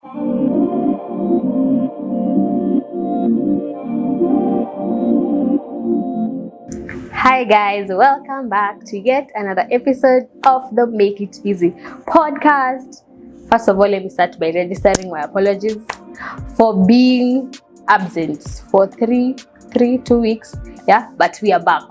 Hi guys, welcome back to yet another episode of the Make It Easy podcast. First of all, let me start by registering my apologies for being absent for 2 weeks. Yeah, but we are back.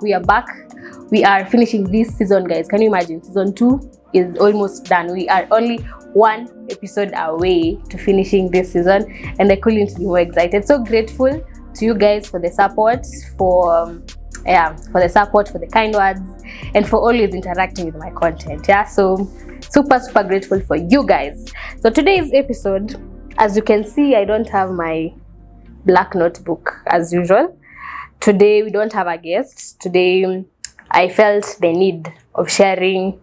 We are finishing this season, guys. Can you imagine? Season 2 is almost done. We are only one episode away to finishing this season, and I couldn't be more excited. So grateful to you guys for the support, for the support, for the kind words, and for always interacting with my content. Yeah, so super grateful for you guys. So today's episode, as you can see, I don't have my black notebook as usual. Today we don't have a guest. Today I felt the need of sharing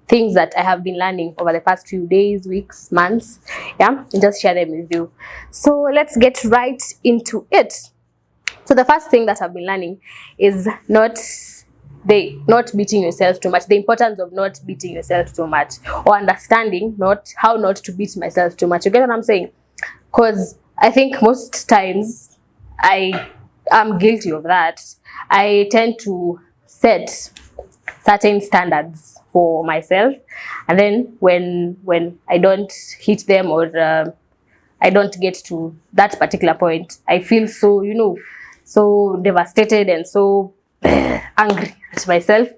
things that I have been learning over the past few days, weeks, months, and just share them with you. So let's get right into it. So the first thing that I've been learning is not beating yourself too much, the importance of not beating yourself too much, or understanding how not to beat myself too much. You get what I'm saying? Because I think most times I am guilty of that. I tend to set certain standards for myself, and then when I don't hit them, or I don't get to that particular point, I feel so devastated and so angry at myself.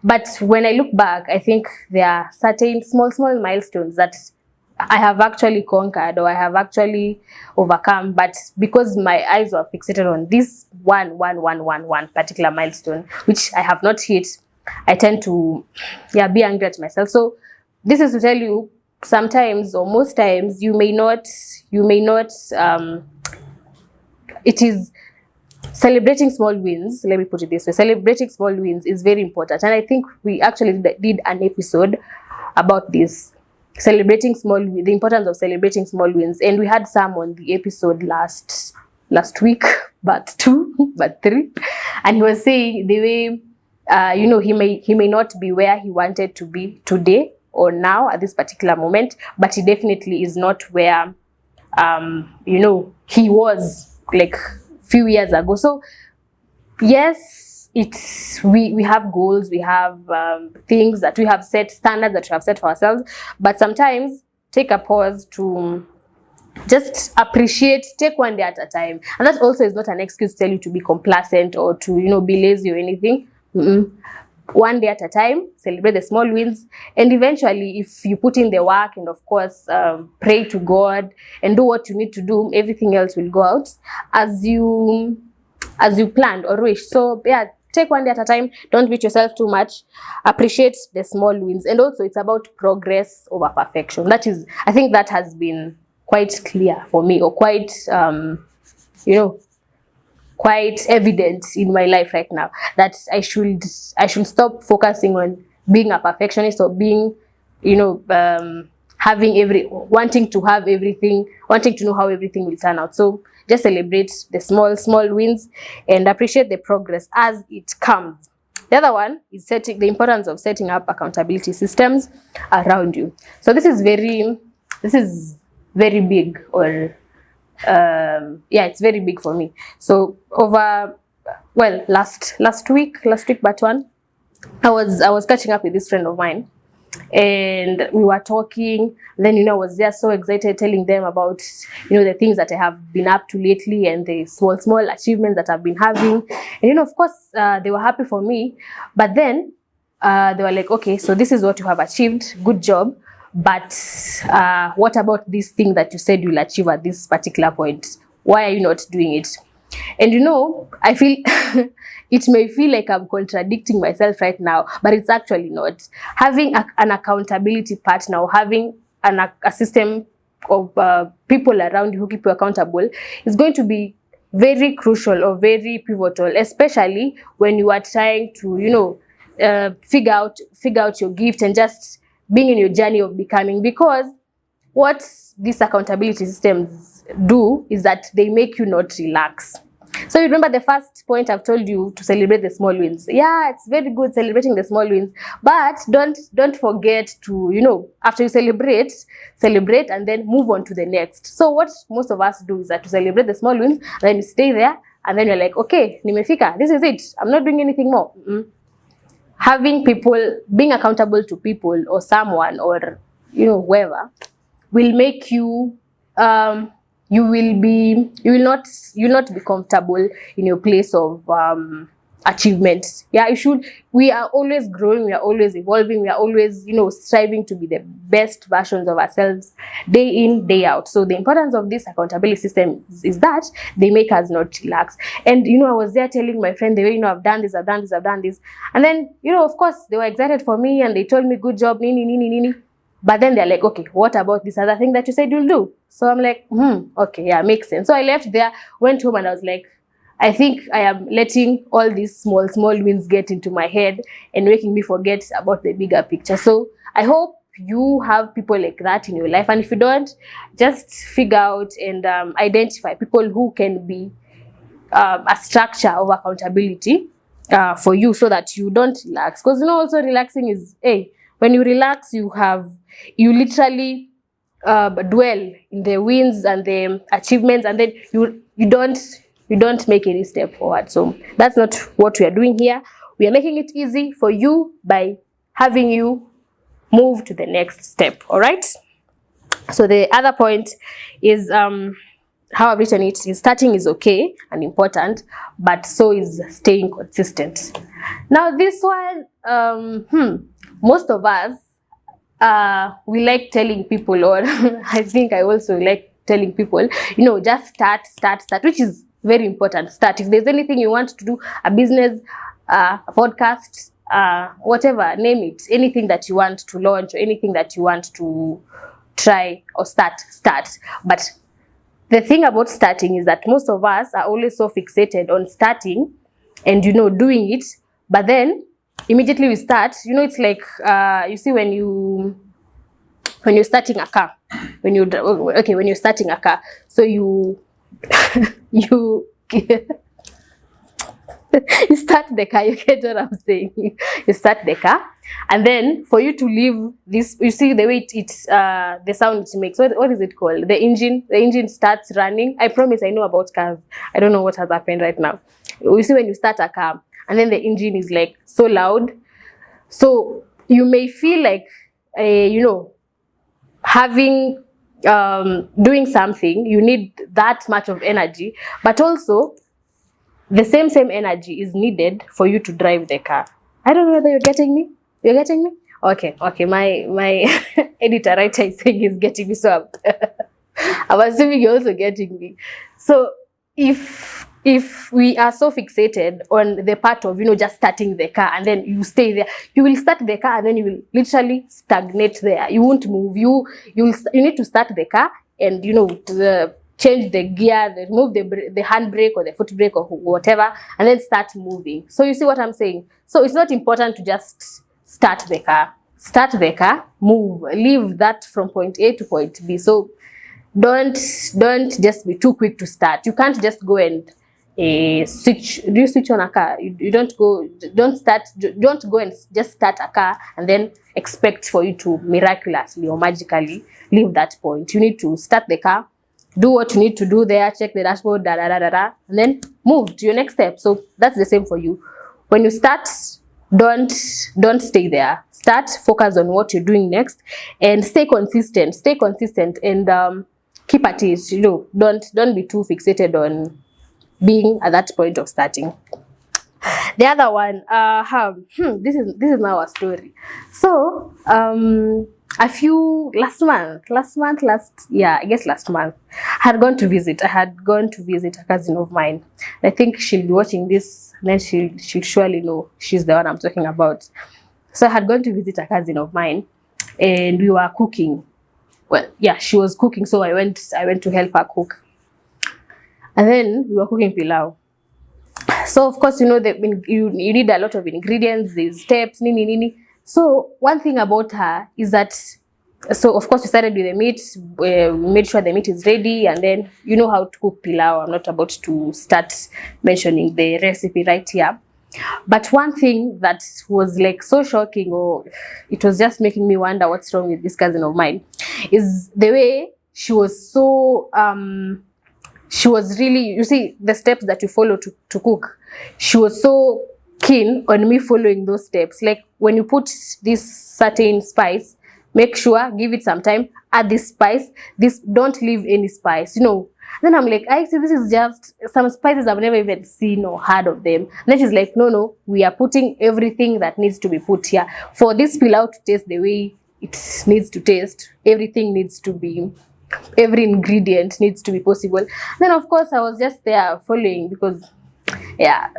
But when I look back, I think there are certain small milestones that I have actually conquered, or I have actually overcome. But because my eyes were fixated on this one particular milestone, which I have not hit, I tend to be angry at myself. So this is to tell you, sometimes or most times you may not it is celebrating small wins. Let me put it this way: celebrating small wins is very important, and I think we actually did an episode about this, the importance of celebrating small wins, and we had some on the episode last week, but 2 but 3, and he was saying the way he may not be where he wanted to be today or now at this particular moment, but he definitely is not where he was like few years ago. So yes, we have goals, we have things that we have set, standards that we have set for ourselves, but sometimes take a pause to just appreciate, take one day at a time. And that also is not an excuse to tell you to be complacent or to be lazy or anything. One day at a time, celebrate the small wins, and eventually, if you put in the work and of course pray to God and do what you need to do, everything else will go out as you planned or wish. So yeah, take one day at a time. Don't beat yourself too much. Appreciate the small wins, and also it's about progress over perfection. I think that has been quite clear for me, or quite quite evident in my life right now, that I should stop focusing on being a perfectionist, or being wanting to have everything, wanting to know how everything will turn out. So just celebrate the small wins and appreciate the progress as it comes. The other one is the importance of setting up accountability systems around you. So this is very big, or it's very big for me. So last week but one, I was catching up with this friend of mine, and we were talking. Then I was there so excited, telling them about the things that I have been up to lately, and the small achievements that I've been having. And of course they were happy for me, but then they were like, okay, so this is what you have achieved, good job, but what about this thing that you said you'll achieve at this particular point? Why are you not doing it? And I feel it may feel like I'm contradicting myself right now, but it's actually not. Having an accountability partner, or having a system of people around you who keep you accountable, is going to be very crucial or very pivotal, especially when you are trying to figure out your gift and just being in your journey of becoming. Because what these accountability systems do is that they make you not relax. So you remember the first point I've told you, to celebrate the small wins. Yeah, it's very good celebrating the small wins, but don't forget to, after you celebrate and then move on to the next. So what most of us do is that to celebrate the small wins, then you stay there, and then you're like, okay, nimefika, this is it, I'm not doing anything more. Having people, being accountable to people or someone or whoever, will make you you will not be comfortable in your place of achievements. Yeah, we are always growing, we are always evolving, we are always striving to be the best versions of ourselves day in, day out. So the importance of this accountability system is that they make us not relax. And I was there telling my friend the way I've done this, and then of course they were excited for me and they told me good job, nini. But then they're like, okay, what about this other thing that you said you'll do? So I'm like, okay, yeah, makes sense. So I left there, went home, and I was like, I think I am letting all these small wins get into my head and making me forget about the bigger picture. So I hope you have people like that in your life. And if you don't, just figure out and identify people who can be a structure of accountability for you, so that you don't relax. Because also relaxing is, when you relax, you literally dwell in the wins and the achievements, and then you don't make any step forward. So that's not what we are doing here. We are making it easy for you by having you move to the next step. All right. So the other point is how I've written it is, starting is okay and important, but so is staying consistent. Now this one, most of us, we like telling people, or I think I also like telling people, just start, which is very important. Start. If there's anything you want to do, a business, a podcast, whatever, name it, anything that you want to launch or anything that you want to try or start. But the thing about starting is that most of us are always so fixated on starting and, doing it, but then immediately we start, it's like, you see when you're starting a car, when you're starting a car, so you you start the car, you get what I'm saying? You start the car, and then for you to leave this, you see the way the sound it makes. What is it called? The engine starts running. I promise I know about cars. I don't know what has happened right now. You see when you start a car, and then the engine is like so loud. So you may feel like, having, doing something, you need that much of energy, but also the same energy is needed for you to drive the car. I don't know whether you're getting me. You're getting me? Okay. My editor writer is saying he's getting me, so I'm assuming you're also getting me. So if we are so fixated on the part of, just starting the car, and then you stay there, you will start the car and then you will literally stagnate there. You won't move. You need to start the car and, change the gear, remove the handbrake or the foot brake or whatever, and then start moving. So you see what I'm saying? So it's not important to just start the car. Start the car, move, leave that from point A to point B. So don't just be too quick to start. You can't just go and switch. Do you switch on a car? You don't go and just start a car and then expect for you to miraculously or magically leave that point. You need to start the car, do what you need to do there, check the dashboard, and then move to your next step. So that's the same for you. When you start, don't stay there. Start, focus on what you're doing next, and stay consistent and keep at it. Don't be too fixated on being at that point of starting. The other one, this is now a story. So last month, I had gone to visit a cousin of mine. I think she'll be watching this, and then she'll surely know she's the one I'm talking about. So I had gone to visit a cousin of mine, and we were cooking. Well, yeah, she was cooking, so I went to help her cook. And then we were cooking pilau. So of course, you need a lot of ingredients, these steps, nini. So one thing about her is that So of course we started with the meat. We made sure the meat is ready, and then you know how to cook pilau. I'm not about to start mentioning the recipe right here. But one thing that was like so shocking, or it was just making me wonder what's wrong with this cousin of mine, is the way she was so she was really, you see the steps that you follow to cook. She was so keen on me following those steps. Like when you put this certain spice, make sure, give it some time, add this spice, this, don't leave any spice, you know. Then I'm like, I see, this is just some spices I've never even seen or heard of them. And then she's like, no, we are putting everything that needs to be put here. For this pilau to taste the way it needs to taste, everything needs to be, every ingredient needs to be possible. Then of course I was just there following, because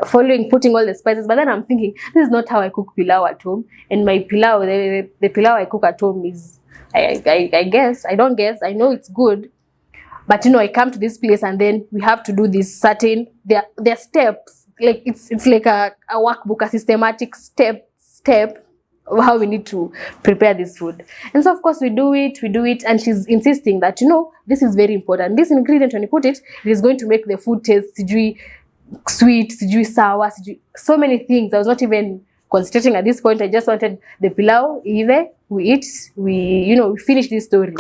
following, putting all the spices. But then I'm thinking, this is not how I cook pilau at home. And my pilau, the pilau I cook at home is, I guess, I don't guess, I know it's good. But you know, I come to this place and then we have to do this certain, their steps. Like it's like a workbook, a systematic step of how we need to prepare this food. And so of course we do it, and she's insisting that, you know, this is very important. This ingredient, when you put it, it is going to make the food taste sweet, sour, so many things. I was not even concentrating at this point. I just wanted the pilau, we eat, we finish this story.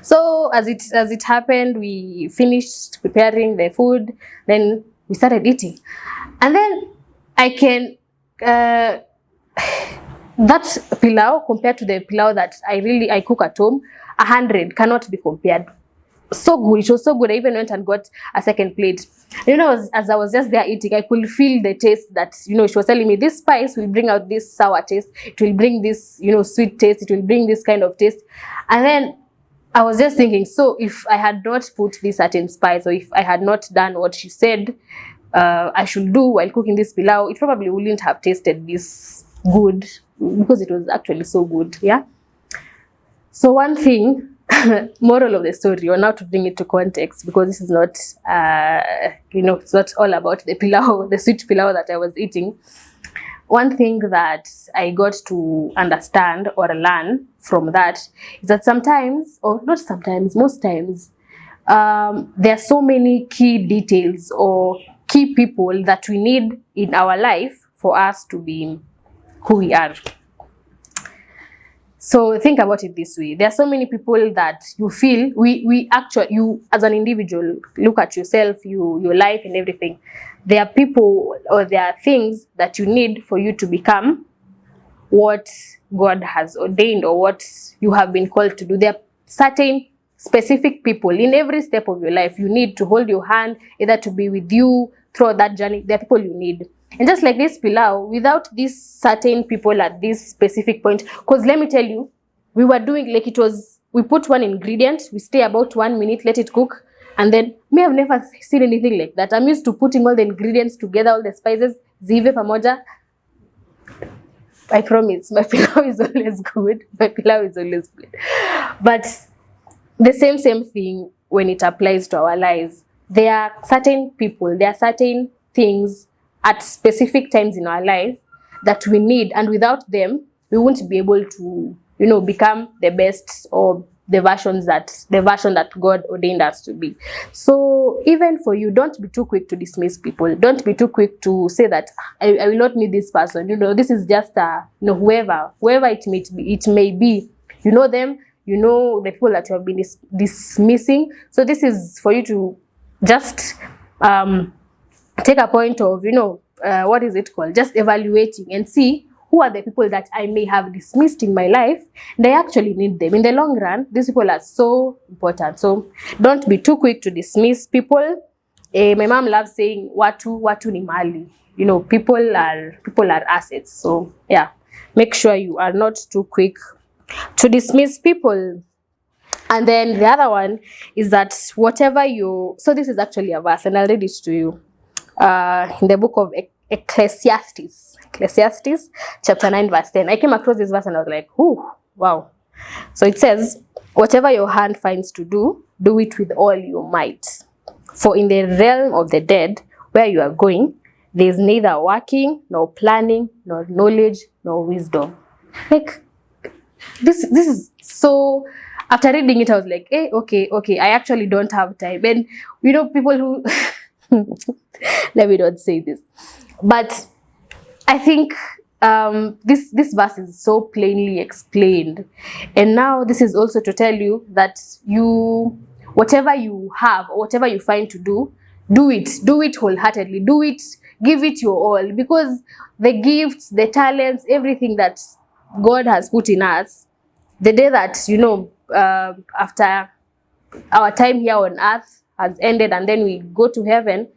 So as it happened, we finished preparing the food, then we started eating. And then I can that pilau compared to the pilau that I cook at home, 100 cannot be compared. So good, it was so good. I even went and got a second plate. You know, as I was just there eating, I could feel the taste that, you know, she was telling me this spice will bring out this sour taste, it will bring this, you know, sweet taste, it will bring this kind of taste. And then I was just thinking, so if I had not put this certain spice, or if I had not done what she said I should do while cooking this pilau, it probably wouldn't have tasted this good, because it was actually so good. Yeah. So one thing, moral of the story, or now to bring it to context, because this is not, it's not all about the pilau, the sweet pilau that I was eating. One thing that I got to understand or learn from that is that sometimes, or not sometimes, most times, there are so many key details or key people that we need in our life for us to be who we are. So think about it this way. There are so many people that you feel, we actually, you as an individual, look at yourself, your life and everything. There are people or there are things that you need for you to become what God has ordained or what you have been called to do. There are certain specific people in every step of your life you need to hold your hand, either to be with you throughout that journey. There are people you need. And just like this pilau, without these certain people at this specific point, because let me tell you, we were doing like it was, we put one ingredient, we stay about 1 minute, let it cook, and then me, I've never seen anything like that. I'm used to putting all the ingredients together, all the spices, zive pamoja. I promise, my pilau is always good. My pilau is always good. But the same thing when it applies to our lives. There are certain people, there are certain things at specific times in our life that we need, and without them, we won't be able to, become the best or the version that God ordained us to be. So even for you, don't be too quick to dismiss people. Don't be too quick to say that I will not need this person. This is just whoever it may be. You know them. You know the people that you have been dismissing. So this is for you to just take a point of, what is it called? Just evaluating and see who are the people that I may have dismissed in my life, and I actually need them. In the long run, these people are so important. So don't be too quick to dismiss people. My mom loves saying, watu ni mali. People are assets. So yeah, make sure you are not too quick to dismiss people. And then the other one is that whatever so this is actually a verse, and I'll read it to you. In the book of Ecclesiastes chapter 9 verse 10. I came across this verse and I was like, wow. So it says, whatever your hand finds to do, do it with all your might. For in the realm of the dead, where you are going, there is neither working, nor planning, nor knowledge, nor wisdom. Like, this is so, after reading it I was like, okay, I actually don't have time. And people who let me not say this, but I think this verse is so plainly explained, and now this is also to tell you that whatever you have or whatever you find to do it wholeheartedly, give it your all, because the gifts, the talents, everything that God has put in us, the day that after our time here on earth has ended and then we go to heaven,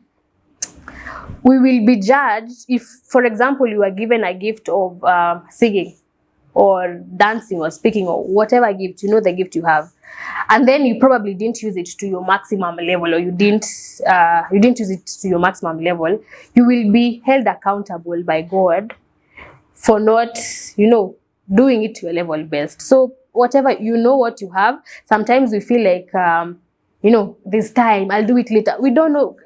we will be judged. If, for example, you are given a gift of singing or dancing or speaking or whatever gift, the gift you have, and then you probably didn't use it to your maximum level, or you didn't use it to your maximum level, you will be held accountable by God for not, doing it to your level best. So whatever, what you have, sometimes we feel like, this time, I'll do it later. We don't know.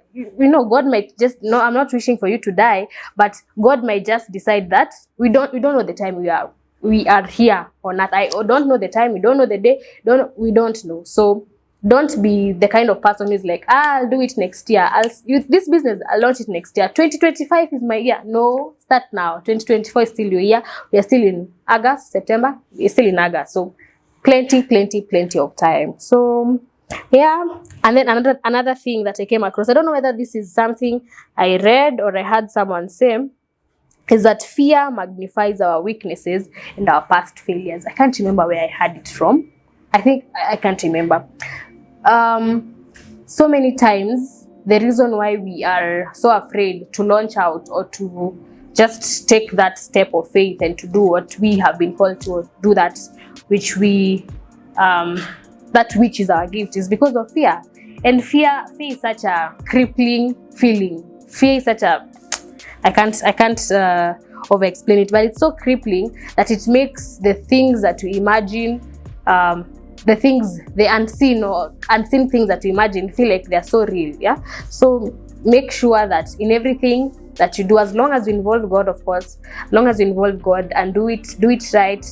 God might just, I'm not wishing for you to die, but God might just decide that we don't know the time we are here or not. I don't know the time, we don't know the day, we don't know. So don't be the kind of person who's like, I'll do it next year. This business, I'll launch it next year. 2025 is my year. No, start now. 2024 is still your year. We are still in August, September. We're still in August. So plenty of time. So yeah. And then another thing that I came across, I don't know whether this is something I read or I heard someone say, is that fear magnifies our weaknesses and our past failures. I can't remember where I heard it from. I can't remember. So many times, the reason why we are so afraid to launch out or to just take that step of faith and to do what we have been called to do, that which is our gift, is because of fear. And fear is such a crippling feeling. Fear is such a, I can't over explain it, but it's so crippling that it makes the things that you imagine, the unseen things that you imagine, feel like they're so real. Yeah. So make sure that in everything that you do, as long as you involve God, of course, as long as you involve God and do it right,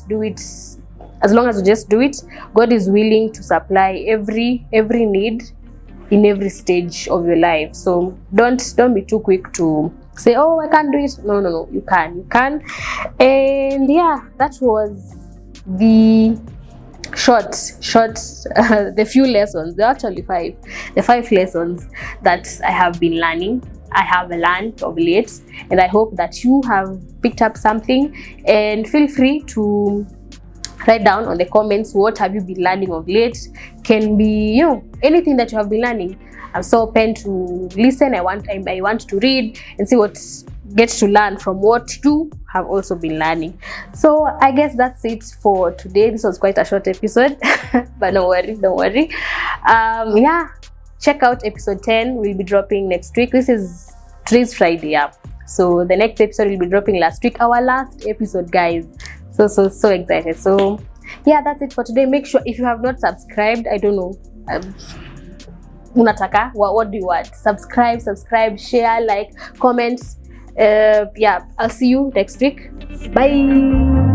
as long as you just do it, God is willing to supply every need in every stage of your life. So don't be too quick to say, oh, I can't do it. No, you can. And yeah, that was the short the few lessons. There are actually the 5 lessons that I have been learning. I have learned of late, and I hope that you have picked up something. And feel free to write down on the comments, what have you been learning of late? Can be anything that you have been learning. I'm so open to listen. I want to read and see what gets to learn from what you have also been learning. So I guess that's it for today. This was quite a short episode, but don't worry. Yeah, check out episode 10. We'll be dropping next week. Today's Friday, yeah. So the next episode will be dropping last week, our last episode, guys. So excited. So yeah, that's it for today. Make sure, if you have not subscribed, I don't know, unataka, what do you want? Subscribe, share, like, comment. Yeah, I'll see you next week. Bye.